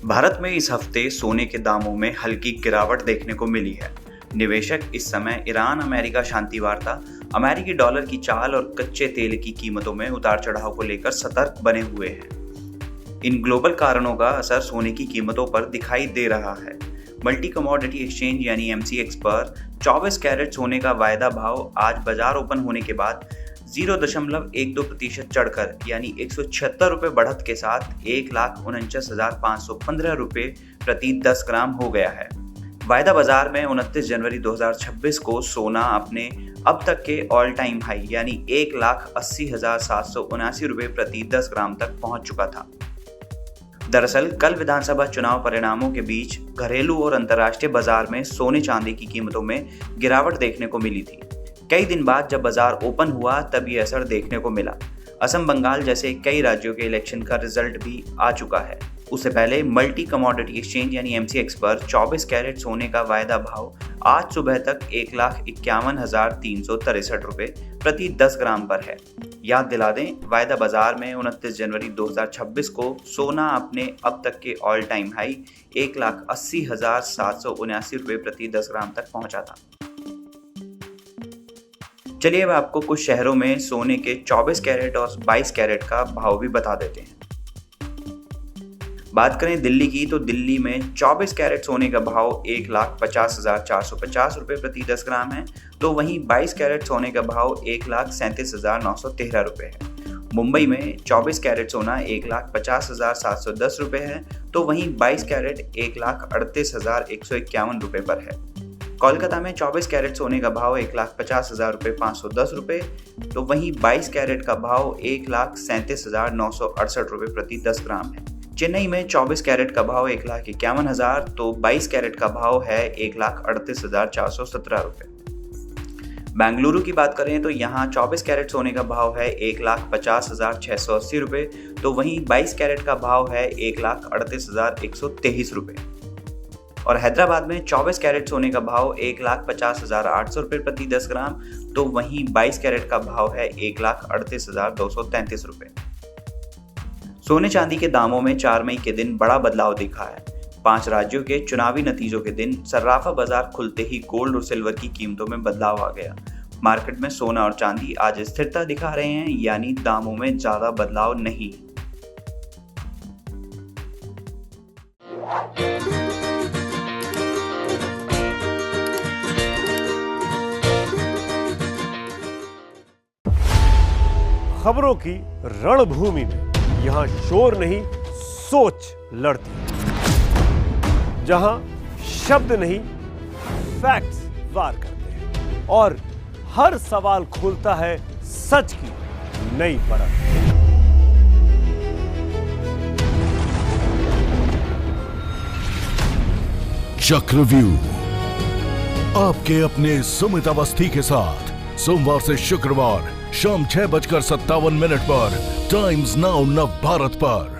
भारत में इस हफ्ते सोने के दामों में हल्की गिरावट देखने को मिली है। निवेशक इस समय ईरान अमेरिका शांति वार्ता, अमेरिकी डॉलर की चाल और कच्चे तेल की कीमतों में उतार चढ़ाव को लेकर सतर्क बने हुए हैं। इन ग्लोबल कारणों का असर सोने की कीमतों पर दिखाई दे रहा है। मल्टी कमोडिटी एक्सचेंज यानी MCX पर 24 कैरेट सोने का वायदा भाव आज बाजार ओपन होने के बाद 0.12% चढ़कर यानी 176 रुपये बढ़त के साथ 1,49,515 रुपये प्रति 10 ग्राम हो गया है। वायदा बाजार में 29 जनवरी 2026 को सोना अपने अब तक के ऑल टाइम हाई यानी 1,80,779 रुपये प्रति 10 ग्राम तक पहुंच चुका था। दरअसल कल विधानसभा चुनाव परिणामों के बीच घरेलू और अंतर्राष्ट्रीय बाजार में सोने चांदी की कीमतों में गिरावट देखने को मिली थी। कई दिन बाद जब बाजार ओपन हुआ तब ये असर देखने को मिला। असम, बंगाल जैसे कई राज्यों के इलेक्शन का रिजल्ट भी आ चुका है। उससे पहले मल्टी कमोडिटी एक्सचेंज यानी MCX पर 24 कैरेट सोने का वायदा भाव आज सुबह तक 1,51,363 रुपये प्रति 10 ग्राम पर है। याद दिला दें, वायदा बाजार में 29 जनवरी 2026 को सोना अपने अब तक के ऑल टाइम हाई 1,80,779 रुपये प्रति 10 ग्राम तक पहुंचा था। चलिए अब आपको कुछ शहरों में सोने के 24 कैरेट और 22 कैरेट का भाव भी बता देते हैं। बात करें दिल्ली की तो दिल्ली में 24 कैरेट सोने का भाव 1,50,450 रुपये प्रति 10 ग्राम है, तो वहीं 22 कैरेट सोने का भाव 1,37,913 रुपये है। मुंबई में 24 कैरेट सोना 1,50,710 रुपये है, तो वहीं 22 कैरेट 1,38,151 रुपये पर है। कोलकाता में 24 कैरेट सोने का भाव 1,50,510 रुपये, तो वहीं 22 कैरेट का भाव 1,37,968 रुपये प्रति 10 ग्राम है। चेन्नई में 24 कैरेट का भाव 1,51,000, तो 22 कैरेट का भाव है 1,38,417 रुपये। बेंगलुरु की बात करें तो यहाँ 24 कैरेट सोने का भाव है 1,50,680 रुपये, तो वहीं 22 कैरेट का भाव है 1,38,123 रुपये। और हैदराबाद में 24 कैरेट सोने का भाव 1,50,800 रुपये प्रति 10 ग्राम, तो वहीं 22 कैरेट का भाव है 1,38,233 रुपये। सोने चांदी के दामों में 4 मई के दिन बड़ा बदलाव दिखा है। 5 राज्यों के चुनावी नतीजों के दिन सर्राफा बाजार खुलते ही गोल्ड और सिल्वर की कीमतों में बदलाव आ गया। मार्केट में सोना और चांदी आज स्थिरता दिखा रहे हैं, यानी दामों में ज्यादा बदलाव नहीं। खबरों की रणभूमि में यहाँ शोर नहीं, सोच लड़ती है। जहां शब्द नहीं, फैक्ट्स वार करते हैं और हर सवाल खोलता है सच की नई परत। चक्रव्यूह आपके अपने सुमित अवस्थी के साथ सोमवार से शुक्रवार शाम 6:57 पर टाइम्स नाउ नव भारत पर।